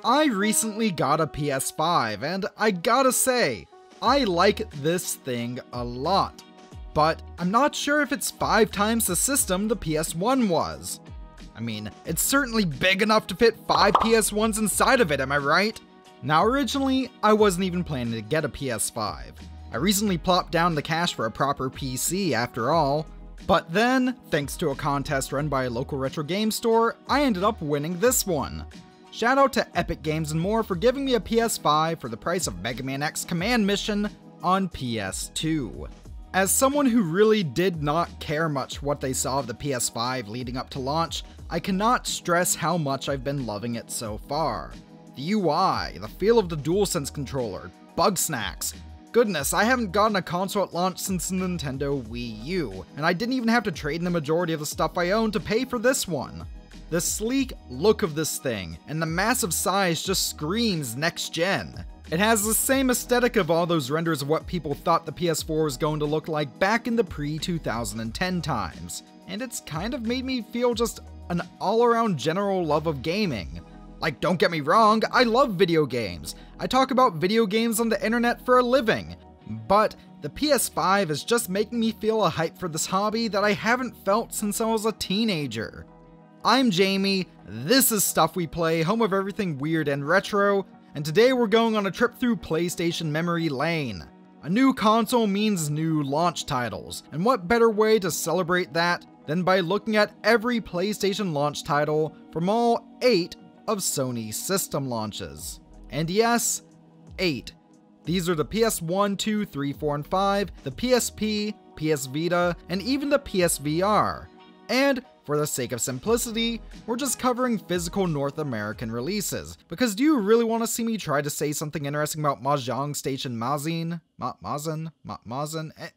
I recently got a PS5, and I gotta say, I like this thing a lot. But I'm not sure if it's 5 times the system the PS1 was. I mean, it's certainly big enough to fit 5 PS1s inside of it, am I right? Now originally, I wasn't even planning to get a PS5. I recently plopped down the cash for a proper PC after all. But then, thanks to a contest run by a local retro game store, I ended up winning this one. Shout out to Epic Games and More for giving me a PS5 for the price of Mega Man X Command Mission on PS2. As someone who really did not care much what they saw of the PS5 leading up to launch, I cannot stress how much I've been loving it so far. The UI, the feel of the DualSense controller, bug snacks. Goodness, I haven't gotten a console at launch since the Nintendo Wii U, and I didn't even have to trade in the majority of the stuff I own to pay for this one. The sleek look of this thing, and the massive size just screams next gen. It has the same aesthetic of all those renders of what people thought the PS4 was going to look like back in the pre-2010 times, and it's kind of made me feel just an all-around general love of gaming. Like, don't get me wrong, I love video games. I talk about video games on the internet for a living, but the PS5 is just making me feel a hype for this hobby that I haven't felt since I was a teenager. I'm Jamie, this is Stuff We Play, home of everything weird and retro, and today we're going on a trip through PlayStation memory lane. A new console means new launch titles, and what better way to celebrate that than by looking at every PlayStation launch title from all 8 of Sony's system launches. And yes, 8. These are the PS1, 2, 3, 4, and 5, the PSP, PS Vita, and even the PSVR. And for the sake of simplicity, we're just covering physical North American releases, because do you really want to see me try to say something interesting about Mahjong Station Mazin? Mazin?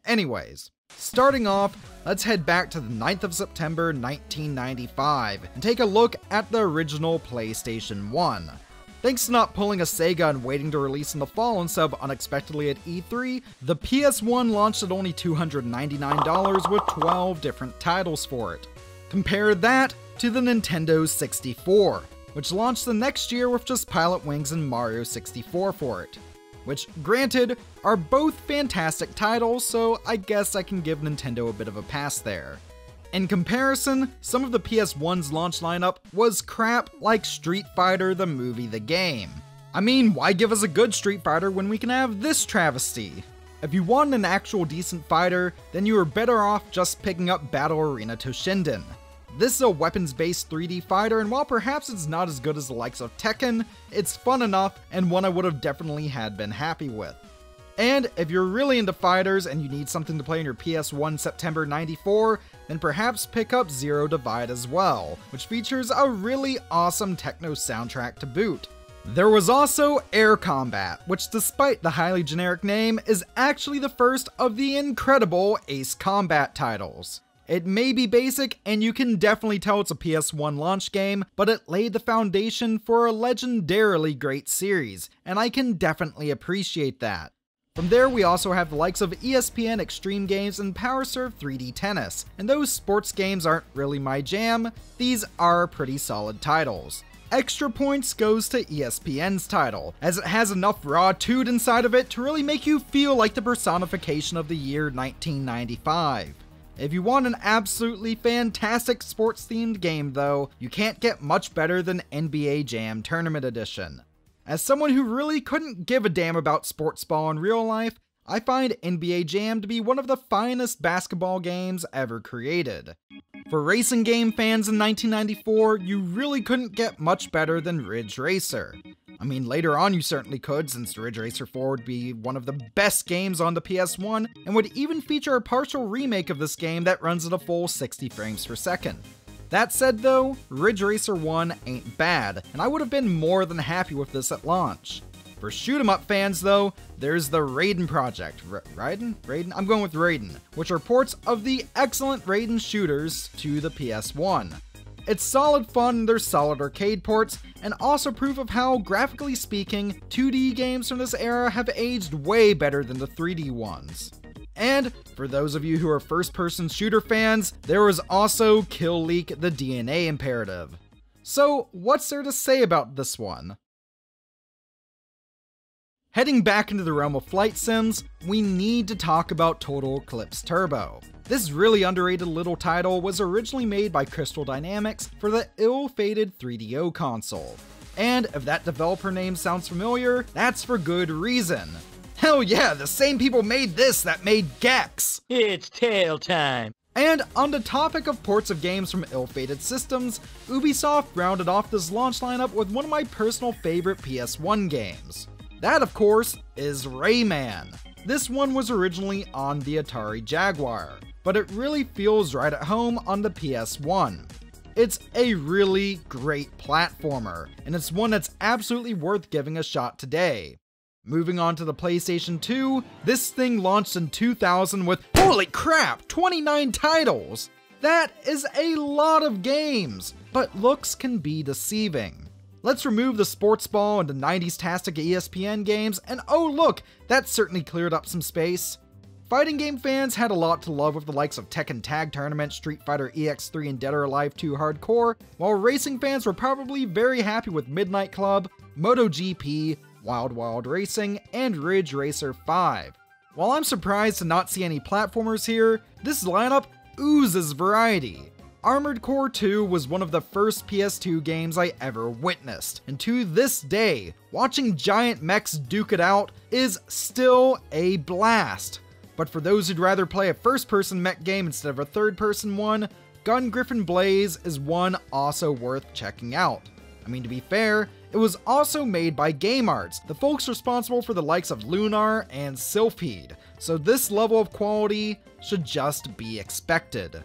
Anyways. Starting off, let's head back to the 9th of September 1995 and take a look at the original PlayStation 1. Thanks to not pulling a Sega and waiting to release in the fall instead of unexpectedly at E3, the PS1 launched at only $299 with 12 different titles for it. Compare that to the Nintendo 64, which launched the next year with just Pilot Wings and Mario 64 for it. Which, granted, are both fantastic titles, so I guess I can give Nintendo a bit of a pass there. In comparison, some of the PS1's launch lineup was crap like Street Fighter the movie the game. I mean, why give us a good Street Fighter when we can have this travesty? If you want an actual decent fighter, then you are better off just picking up Battle Arena Toshinden. This is a weapons-based 3D fighter, and while perhaps it's not as good as the likes of Tekken, it's fun enough and one I would have definitely been happy with. And if you're really into fighters and you need something to play on your PS1 September 94, then perhaps pick up Zero Divide as well, which features a really awesome techno soundtrack to boot. There was also Air Combat, which despite the highly generic name, is actually the first of the incredible Ace Combat titles. It may be basic, and you can definitely tell it's a PS1 launch game, but it laid the foundation for a legendarily great series, and I can definitely appreciate that. From there, we also have the likes of ESPN Extreme Games and PowerServe 3D Tennis, and those sports games aren't really my jam, these are pretty solid titles. Extra points goes to ESPN's title, as it has enough raw toot inside of it to really make you feel like the personification of the year 1995. If you want an absolutely fantastic sports-themed game though, you can't get much better than NBA Jam Tournament Edition. As someone who really couldn't give a damn about sports ball in real life, I find NBA Jam to be one of the finest basketball games ever created. For racing game fans in 1994, you really couldn't get much better than Ridge Racer. I mean, later on you certainly could, since Ridge Racer 4 would be one of the best games on the PS1, and would even feature a partial remake of this game that runs at a full 60 frames per second. That said though, Ridge Racer 1 ain't bad, and I would have been more than happy with this at launch. For shoot 'em up fans though, there's the Raiden project. Raiden? I'm going with Raiden, which are ports of the excellent Raiden shooters to the PS1. It's solid fun, they're solid arcade ports, and also proof of how, graphically speaking, 2D games from this era have aged way better than the 3D ones. And for those of you who are first-person shooter fans, there was also Kill Leak the DNA Imperative. So what's there to say about this one? Heading back into the realm of flight sims, we need to talk about Total Eclipse Turbo. This really underrated little title was originally made by Crystal Dynamics for the ill-fated 3DO console. And if that developer name sounds familiar, that's for good reason. Hell yeah, the same people made this that made Gex! It's tail time! And on the topic of ports of games from ill-fated systems, Ubisoft rounded off this launch lineup with one of my personal favorite PS1 games. That, of course, is Rayman. This one was originally on the Atari Jaguar, but it really feels right at home on the PS1. It's a really great platformer, and it's one that's absolutely worth giving a shot today. Moving on to the PlayStation 2, this thing launched in 2000 with, holy crap, 29 titles! That is a lot of games, but looks can be deceiving. Let's remove the sports ball and the 90s-tastic ESPN games, and oh look, that certainly cleared up some space. Fighting game fans had a lot to love with the likes of Tekken Tag Tournament, Street Fighter EX3, and Dead or Alive 2 Hardcore, while racing fans were probably very happy with Midnight Club, MotoGP, Wild Wild Racing, and Ridge Racer 5. While I'm surprised to not see any platformers here, this lineup oozes variety. Armored Core 2 was one of the first PS2 games I ever witnessed, and to this day, watching giant mechs duke it out is still a blast. But for those who'd rather play a first-person mech game instead of a third-person one, Gun Griffin Blaze is one also worth checking out. I mean, to be fair, it was also made by Game Arts, the folks responsible for the likes of Lunar and Sylphid, so this level of quality should just be expected.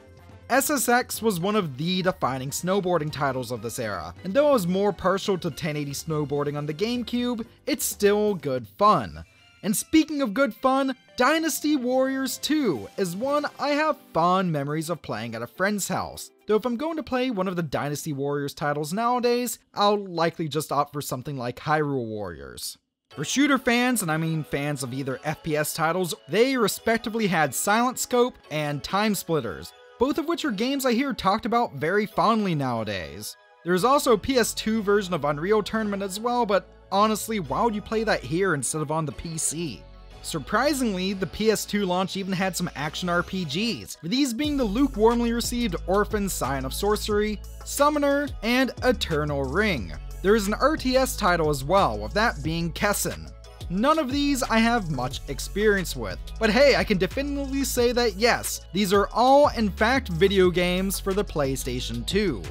SSX was one of the defining snowboarding titles of this era, and though I was more partial to 1080 snowboarding on the GameCube, it's still good fun. And speaking of good fun, Dynasty Warriors 2 is one I have fond memories of playing at a friend's house. Though if I'm going to play one of the Dynasty Warriors titles nowadays, I'll likely just opt for something like Hyrule Warriors. For shooter fans, and I mean fans of either FPS titles, they respectively had Silent Scope and Time Splitters, both of which are games I hear talked about very fondly nowadays. There's also a PS2 version of Unreal Tournament as well, but honestly, why would you play that here instead of on the PC? Surprisingly, the PS2 launch even had some action RPGs, with these being the lukewarmly received Orphan Scion of Sorcery, Summoner, and Eternal Ring. There is an RTS title as well, with that being Kessen. None of these I have much experience with, but hey, I can definitively say that yes, these are all in fact video games for the PlayStation 2.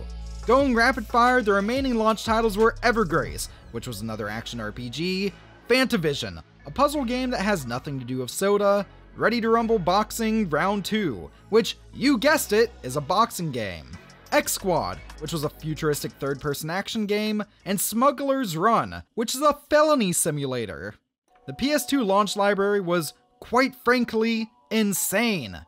Going rapid fire, the remaining launch titles were Evergrace, which was another action RPG, Fantavision, a puzzle game that has nothing to do with soda, Ready to Rumble Boxing Round 2, which, you guessed it, is a boxing game, X-Squad, which was a futuristic third-person action game, and Smuggler's Run, which is a felony simulator. The PS2 launch library was, quite frankly, insane,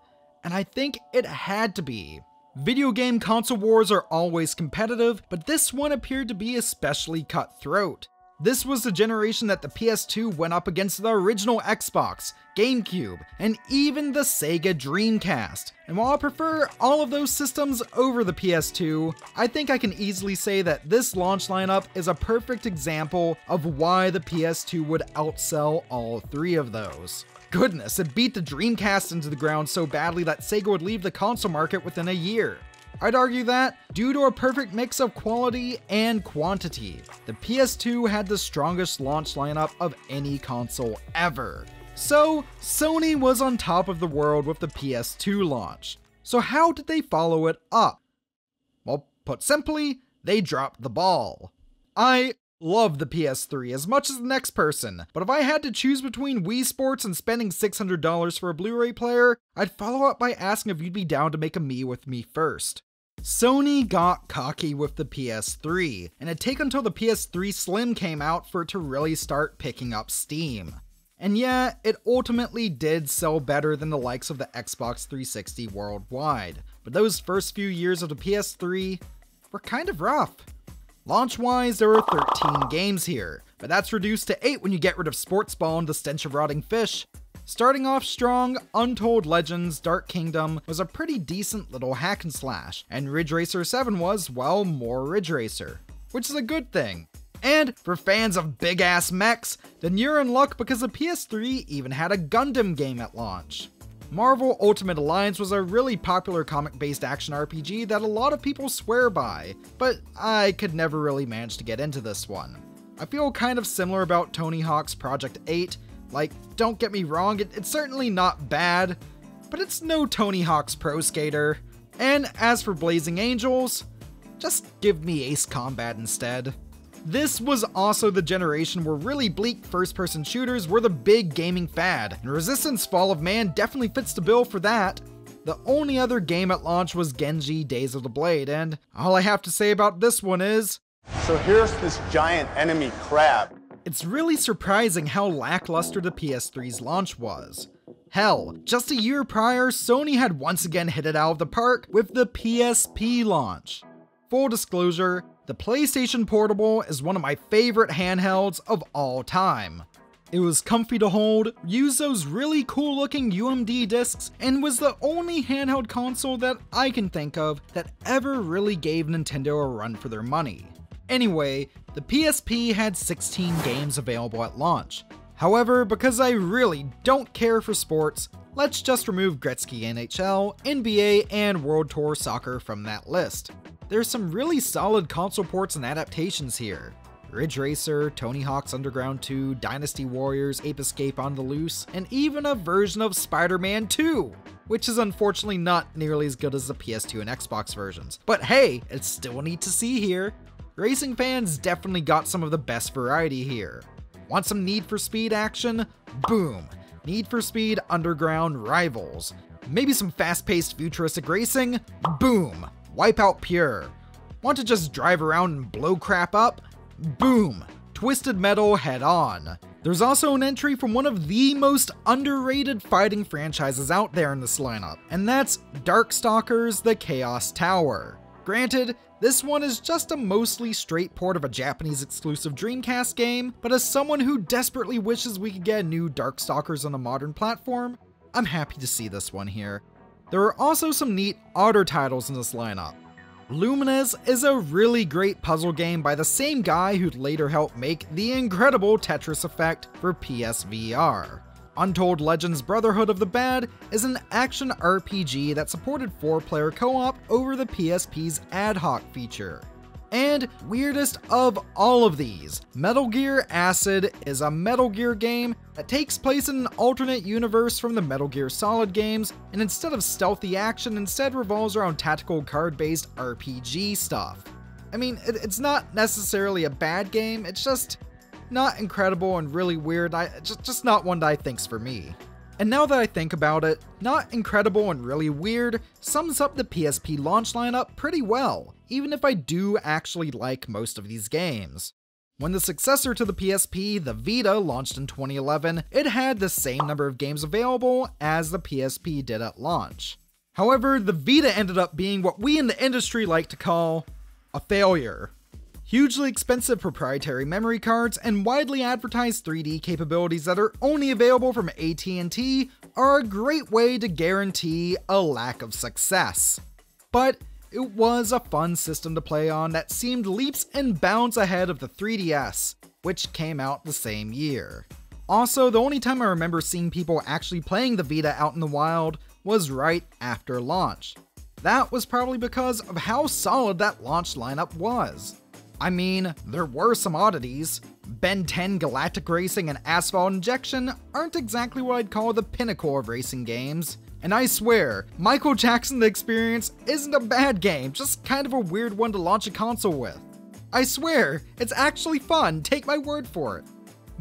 and I think it had to be. Video game console wars are always competitive, but this one appeared to be especially cutthroat. This was the generation that the PS2 went up against the original Xbox, GameCube, and even the Sega Dreamcast. And while I prefer all of those systems over the PS2, I think I can easily say that this launch lineup is a perfect example of why the PS2 would outsell all three of those. Goodness, it beat the Dreamcast into the ground so badly that Sega would leave the console market within a year. I'd argue that, due to a perfect mix of quality and quantity, the PS2 had the strongest launch lineup of any console ever. So, Sony was on top of the world with the PS2 launch. So how did they follow it up? Well, put simply, they dropped the ball. I love the PS3 as much as the next person, but if I had to choose between Wii Sports and spending $600 for a Blu-ray player, I'd follow up by asking if you'd be down to make a me with me first. Sony got cocky with the PS3, and it'd take until the PS3 Slim came out for it to really start picking up steam. And yeah, it ultimately did sell better than the likes of the Xbox 360 worldwide, but those first few years of the PS3 were kind of rough. Launch-wise, there were 13 games here, but that's reduced to 8 when you get rid of Sports Ball and the Stench of Rotting Fish. Starting off strong, Untold Legends Dark Kingdom was a pretty decent little hack and slash, and Ridge Racer 7 was, well, more Ridge Racer, which is a good thing. And for fans of big-ass mechs, then you're in luck because the PS3 even had a Gundam game at launch. Marvel Ultimate Alliance was a really popular comic-based action RPG that a lot of people swear by, but I could never really manage to get into this one. I feel kind of similar about Tony Hawk's Project 8, like, don't get me wrong, it's certainly not bad, but it's no Tony Hawk's Pro Skater. And as for Blazing Angels, just give me Ace Combat instead. This was also the generation where really bleak first-person shooters were the big gaming fad, and Resistance Fall of Man definitely fits the bill for that. The only other game at launch was Genji Days of the Blade, and all I have to say about this one is, so here's this giant enemy crab. It's really surprising how lackluster the PS3's launch was. Hell, just a year prior, Sony had once again hit it out of the park with the PSP launch. Full disclosure, the PlayStation Portable is one of my favorite handhelds of all time. It was comfy to hold, used those really cool looking UMD discs, and was the only handheld console that I can think of that ever really gave Nintendo a run for their money. Anyway, the PSP had 16 games available at launch. However, because I really don't care for sports, let's just remove Gretzky NHL, NBA, and World Tour Soccer from that list. There's some really solid console ports and adaptations here. Ridge Racer, Tony Hawk's Underground 2, Dynasty Warriors, Ape Escape on the Loose, and even a version of Spider-Man 2, which is unfortunately not nearly as good as the PS2 and Xbox versions. But hey, it's still neat to see here. Racing fans definitely got some of the best variety here. Want some Need for Speed action? Boom! Need for Speed Underground Rivals. Maybe some fast-paced futuristic racing? Boom! Wipeout Pure. Want to just drive around and blow crap up? Boom! Twisted Metal Head On. There's also an entry from one of the most underrated fighting franchises out there in this lineup, and that's Darkstalkers: The Chaos Tower. Granted, this one is just a mostly straight port of a Japanese exclusive Dreamcast game, but as someone who desperately wishes we could get a new Darkstalkers on a modern platform, I'm happy to see this one here. There are also some neat other titles in this lineup. Lumines is a really great puzzle game by the same guy who'd later help make the incredible Tetris Effect for PSVR. Untold Legends Brotherhood of the Bad is an action RPG that supported 4-player co-op over the PSP's ad hoc feature. And weirdest of all of these, Metal Gear Acid is a Metal Gear game that takes place in an alternate universe from the Metal Gear Solid games, and instead of stealthy action, instead revolves around tactical card-based RPG stuff. I mean, it's not necessarily a bad game, it's just not incredible and really weird, just not one that I think's for me. And now that I think about it, not incredible and really weird sums up the PSP launch lineup pretty well, even if I do actually like most of these games. When the successor to the PSP, the Vita, launched in 2011, it had the same number of games available as the PSP did at launch. However, the Vita ended up being what we in the industry like to call a failure. Hugely expensive proprietary memory cards and widely advertised 3D capabilities that are only available from AT&T are a great way to guarantee a lack of success. But it was a fun system to play on that seemed leaps and bounds ahead of the 3DS, which came out the same year. Also, the only time I remember seeing people actually playing the Vita out in the wild was right after launch. That was probably because of how solid that launch lineup was. I mean, there were some oddities. Ben 10 Galactic Racing and Asphalt Injection aren't exactly what I'd call the pinnacle of racing games. And I swear, Michael Jackson The Experience isn't a bad game, just kind of a weird one to launch a console with. I swear, it's actually fun, take my word for it.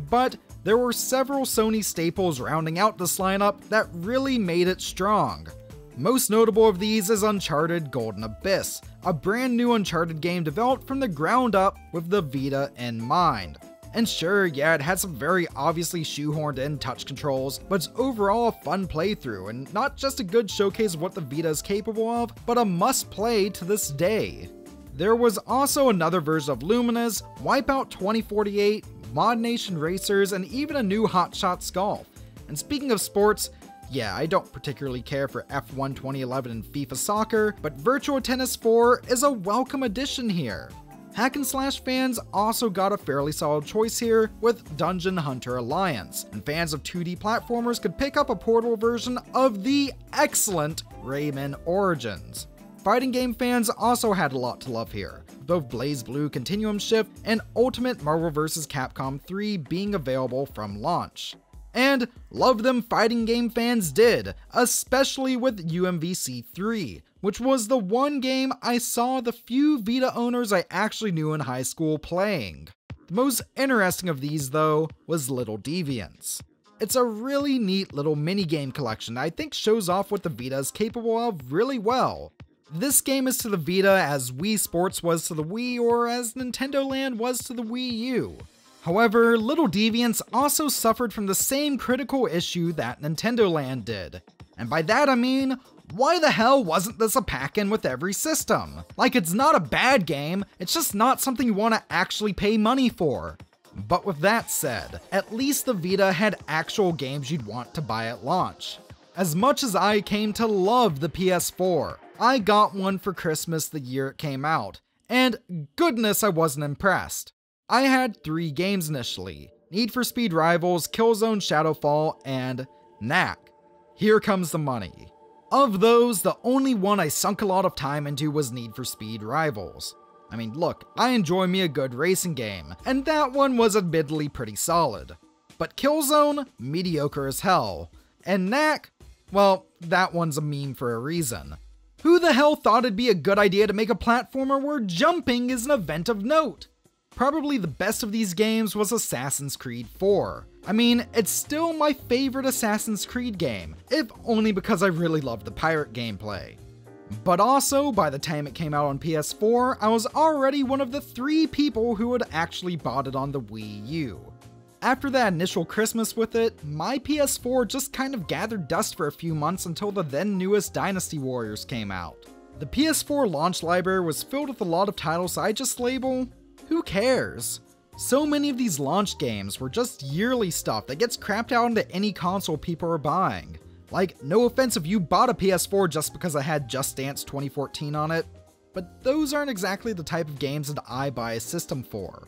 But there were several Sony staples rounding out this lineup that really made it strong. Most notable of these is Uncharted Golden Abyss, a brand new Uncharted game developed from the ground up with the Vita in mind. And sure, yeah, it had some very obviously shoehorned in touch controls, but it's overall a fun playthrough, and not just a good showcase of what the Vita is capable of, but a must play to this day. There was also another version of Lumines, Wipeout 2048, Mod Nation Racers, and even a new Hot Shots Golf. And speaking of sports, yeah, I don't particularly care for F1 2011 and FIFA Soccer, but Virtua Tennis 4 is a welcome addition here. Hack and slash fans also got a fairly solid choice here with Dungeon Hunter Alliance, and fans of 2D platformers could pick up a portable version of the excellent Rayman Origins. Fighting game fans also had a lot to love here, with both BlazBlue Continuum Shift and Ultimate Marvel vs. Capcom 3 being available from launch. And love them fighting game fans did, especially with UMVC 3, which was the one game I saw the few Vita owners I actually knew in high school playing. The most interesting of these, though, was Little Deviants. It's a really neat little minigame collection that I think shows off what the Vita is capable of really well. This game is to the Vita as Wii Sports was to the Wii, or as Nintendo Land was to the Wii U. However, Little Deviants also suffered from the same critical issue that Nintendo Land did. And by that I mean, why the hell wasn't this a pack-in with every system? Like, it's not a bad game, it's just not something you want to actually pay money for. But with that said, at least the Vita had actual games you'd want to buy at launch. As much as I came to love the PS4, I got one for Christmas the year it came out, and goodness I wasn't impressed. I had 3 games initially: Need for Speed Rivals, Killzone Shadowfall, and Knack. Here comes the money. Of those, the only one I sunk a lot of time into was Need for Speed Rivals. I mean, look, I enjoy me a good racing game, and that one was admittedly pretty solid. But Killzone, mediocre as hell. And Knack, well, that one's a meme for a reason. Who the hell thought it'd be a good idea to make a platformer where jumping is an event of note? Probably the best of these games was Assassin's Creed 4. I mean, it's still my favorite Assassin's Creed game, if only because I really loved the pirate gameplay. But also, by the time it came out on PS4, I was already one of the 3 people who had actually bought it on the Wii U. After that initial Christmas with it, my PS4 just kind of gathered dust for a few months until the then newest Dynasty Warriors came out. The PS4 launch library was filled with a lot of titles I just label, who cares? So many of these launch games were just yearly stuff that gets crapped out into any console people are buying. Like, no offense if you bought a PS4 just because I had Just Dance 2014 on it, but those aren't exactly the type of games that I buy a system for.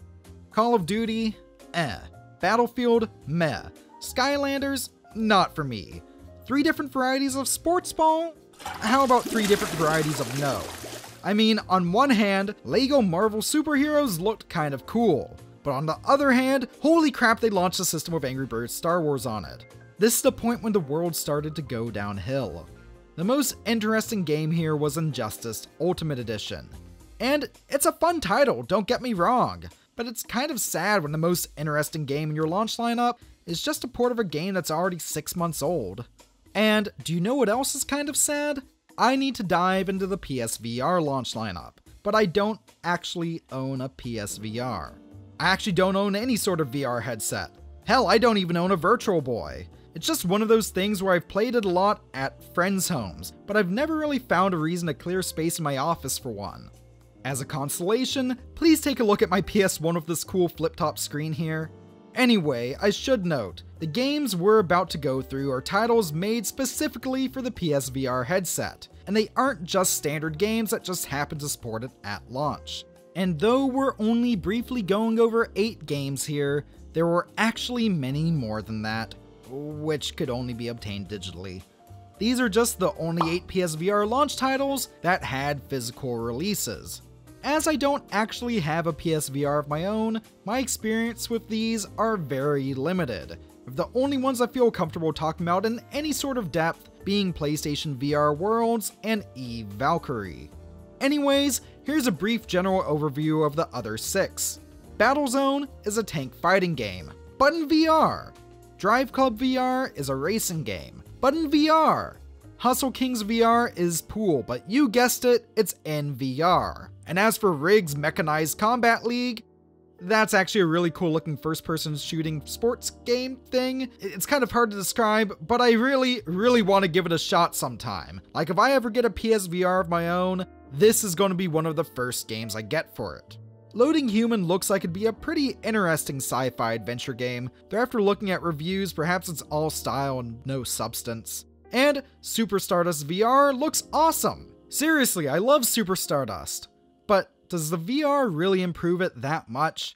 Call of Duty? Eh. Battlefield? Meh. Skylanders? Not for me. 3 different varieties of sports ball? How about 3 different varieties of no? I mean, on one hand, LEGO Marvel superheroes looked kind of cool, but on the other hand, holy crap, they launched a system with Angry Birds Star Wars on it. This is the point when the world started to go downhill. The most interesting game here was Injustice Ultimate Edition. And it's a fun title, don't get me wrong, but it's kind of sad when the most interesting game in your launch lineup is just a port of a game that's already 6 months old. And do you know what else is kind of sad? I need to dive into the PSVR launch lineup, but I don't actually own a PSVR. I actually don't own any sort of VR headset. Hell, I don't even own a Virtual Boy. It's just one of those things where I've played it a lot at friends' homes, but I've never really found a reason to clear space in my office for one. As a consolation, please take a look at my PS1 with this cool flip-top screen here. Anyway, I should note, the games we're about to go through are titles made specifically for the PSVR headset, and they aren't just standard games that just happen to support it at launch. And though we're only briefly going over 8 games here, there were actually many more than that, which could only be obtained digitally. These are just the only 8 PSVR launch titles that had physical releases. As I don't actually have a PSVR of my own, my experience with these are very limited, with the only ones I feel comfortable talking about in any sort of depth being PlayStation VR Worlds and Eve Valkyrie. Anyways, here's a brief general overview of the other 6. Battlezone is a tank fighting game, but in VR. Drive Club VR is a racing game, but in VR. Hustle Kings VR is pool, but you guessed it, it's in VR. And as for Rig's Mechanized Combat League, that's actually a really cool looking first-person shooting sports game thing. It's kind of hard to describe, but I really want to give it a shot sometime. Like, if I ever get a PSVR of my own, this is going to be one of the first games I get for it. Loading Human looks like it'd be a pretty interesting sci-fi adventure game, though after looking at reviews, perhaps it's all style and no substance. And Super Stardust VR looks awesome! Seriously, I love Super Stardust. But does the VR really improve it that much?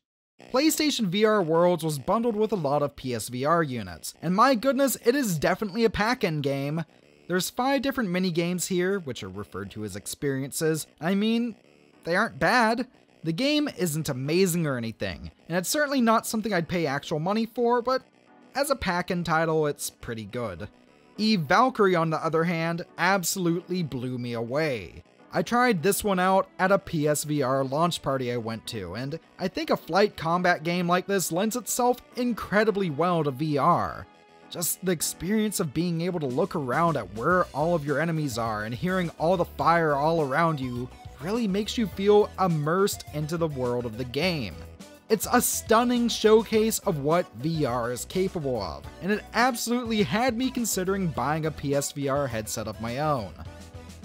PlayStation VR Worlds was bundled with a lot of PSVR units, and my goodness, it is definitely a pack-in game. There's 5 different mini-games here, which are referred to as experiences. I mean, they aren't bad. The game isn't amazing or anything, and it's certainly not something I'd pay actual money for, but as a pack-in title, it's pretty good. Eve Valkyrie, on the other hand, absolutely blew me away. I tried this one out at a PSVR launch party I went to, and I think a flight combat game like this lends itself incredibly well to VR. Just the experience of being able to look around at where all of your enemies are and hearing all the fire all around you really makes you feel immersed into the world of the game. It's a stunning showcase of what VR is capable of, and it absolutely had me considering buying a PSVR headset of my own.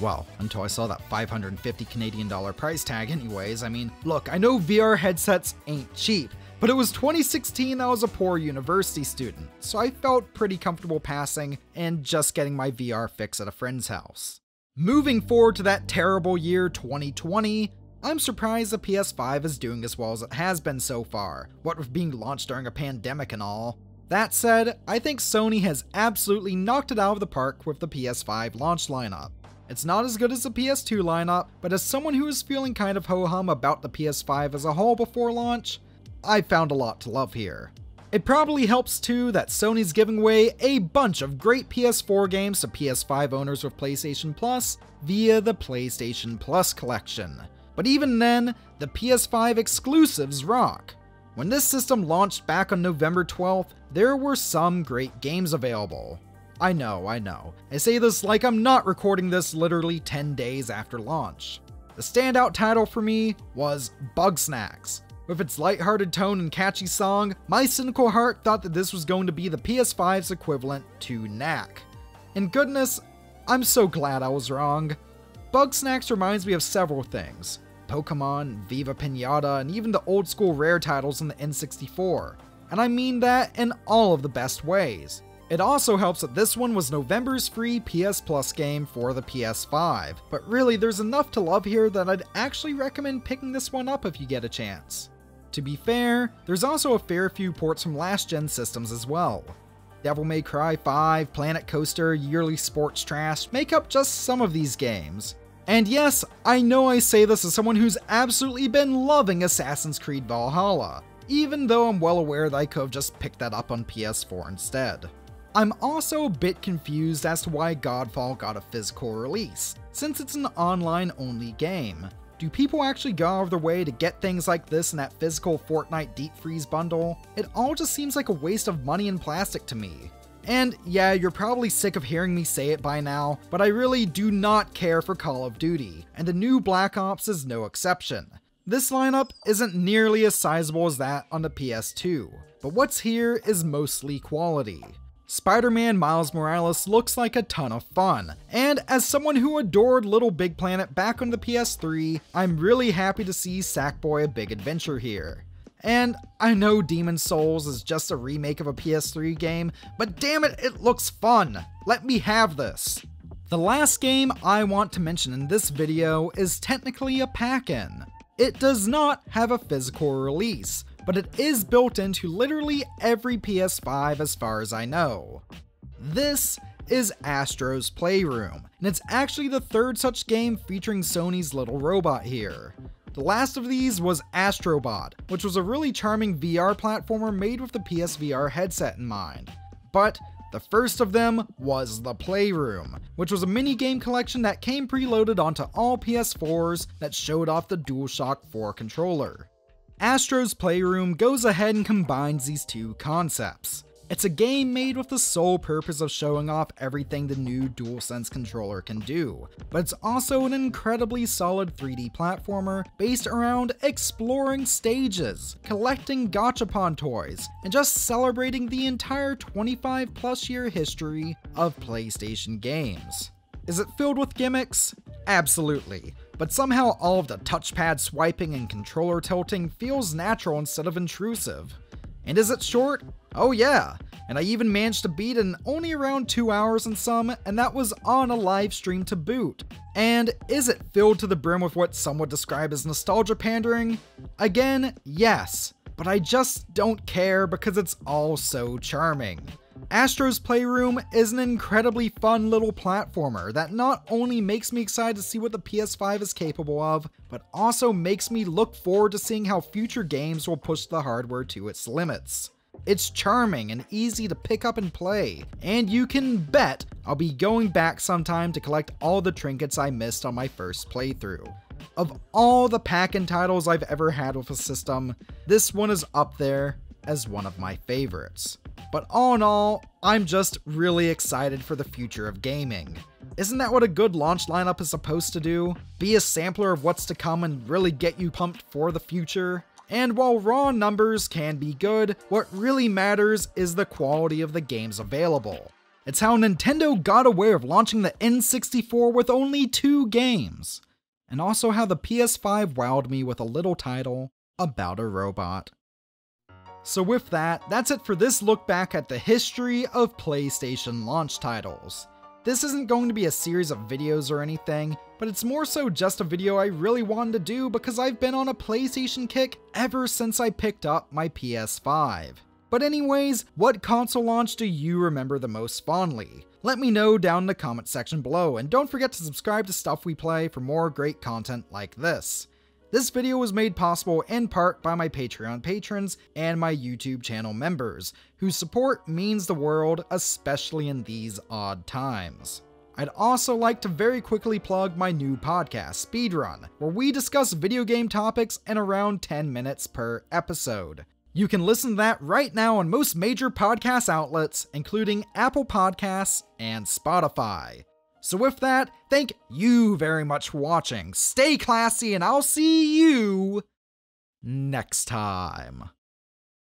Well, until I saw that $550 Canadian price tag anyways. I mean, look, I know VR headsets ain't cheap, but it was 2016, I was a poor university student, so I felt pretty comfortable passing and just getting my VR fix at a friend's house. Moving forward to that terrible year 2020, I'm surprised the PS5 is doing as well as it has been so far, what with being launched during a pandemic and all. That said, I think Sony has absolutely knocked it out of the park with the PS5 launch lineup. It's not as good as the PS2 lineup, but as someone who was feeling kind of ho-hum about the PS5 as a whole before launch, I found a lot to love here. It probably helps too that Sony's giving away a bunch of great PS4 games to PS5 owners with PlayStation Plus via the PlayStation Plus collection. But even then, the PS5 exclusives rock. When this system launched back on November 12th, there were some great games available. I know. I say this like I'm not recording this literally 10 days after launch. The standout title for me was Bugsnax. With its lighthearted tone and catchy song, my cynical heart thought that this was going to be the PS5's equivalent to Knack. And goodness, I'm so glad I was wrong. Bugsnax reminds me of several things. Pokemon, Viva Pinata, and even the old school Rare titles in the N64. And I mean that in all of the best ways. It also helps that this one was November's free PS Plus game for the PS5, but really there's enough to love here that I'd actually recommend picking this one up if you get a chance. To be fair, there's also a fair few ports from last gen systems as well. Devil May Cry 5, Planet Coaster, Yearly Sports Trash make up just some of these games. And yes, I know I say this as someone who's absolutely been loving Assassin's Creed Valhalla, even though I'm well aware that I could have just picked that up on PS4 instead. I'm also a bit confused as to why Godfall got a physical release, since it's an online-only game. Do people actually go out of their way to get things like this in that physical Fortnite Deep Freeze bundle? It all just seems like a waste of money and plastic to me. And yeah, you're probably sick of hearing me say it by now, but I really do not care for Call of Duty, and the new Black Ops is no exception. This lineup isn't nearly as sizable as that on the PS2, but what's here is mostly quality. Spider-Man Miles Morales looks like a ton of fun, and as someone who adored Little Big Planet back on the PS3, I'm really happy to see Sackboy: A Big Adventure here. And I know Demon's Souls is just a remake of a PS3 game, but damn it, it looks fun! Let me have this! The last game I want to mention in this video is technically a pack-in. It does not have a physical release, but it is built into literally every PS5 as far as I know. This is Astro's Playroom, and it's actually the third such game featuring Sony's little robot here. The last of these was Astrobot, which was a really charming VR platformer made with the PSVR headset in mind. But the first of them was The Playroom, which was a mini-game collection that came preloaded onto all PS4s that showed off the DualShock 4 controller. Astro's Playroom goes ahead and combines these two concepts. It's a game made with the sole purpose of showing off everything the new DualSense controller can do, but it's also an incredibly solid 3D platformer based around exploring stages, collecting gachapon toys, and just celebrating the entire 25+ year history of PlayStation games. Is it filled with gimmicks? Absolutely. But somehow all of the touchpad swiping and controller tilting feels natural instead of intrusive. And is it short? Oh yeah! and I even managed to beat it in only around 2 hours and some, and that was on a live stream to boot. And is it filled to the brim with what some would describe as nostalgia pandering? Again, yes, but I just don't care because it's all so charming. Astro's Playroom is an incredibly fun little platformer that not only makes me excited to see what the PS5 is capable of, but also makes me look forward to seeing how future games will push the hardware to its limits. It's charming and easy to pick up and play, and you can bet I'll be going back sometime to collect all the trinkets I missed on my first playthrough. Of all the pack-in titles I've ever had with a system, this one is up there as one of my favorites. But all in all, I'm just really excited for the future of gaming. Isn't that what a good launch lineup is supposed to do? Be a sampler of what's to come and really get you pumped for the future? And while raw numbers can be good, what really matters is the quality of the games available. It's how Nintendo got away with launching the N64 with only 2 games. And also how the PS5 wowed me with a little title about a robot. So with that, that's it for this look back at the history of PlayStation launch titles. This isn't going to be a series of videos or anything, but it's more so just a video I really wanted to do because I've been on a PlayStation kick ever since I picked up my PS5. But anyways, what console launch do you remember the most fondly? Let me know down in the comment section below, and don't forget to subscribe to Stuff We Play for more great content like this. This video was made possible in part by my Patreon patrons and my YouTube channel members, whose support means the world, especially in these odd times. I'd also like to very quickly plug my new podcast, Speedrun, where we discuss video game topics in around 10 minutes per episode. You can listen to that right now on most major podcast outlets, including Apple Podcasts and Spotify. So with that, thank you very much for watching. Stay classy, and I'll see you next time.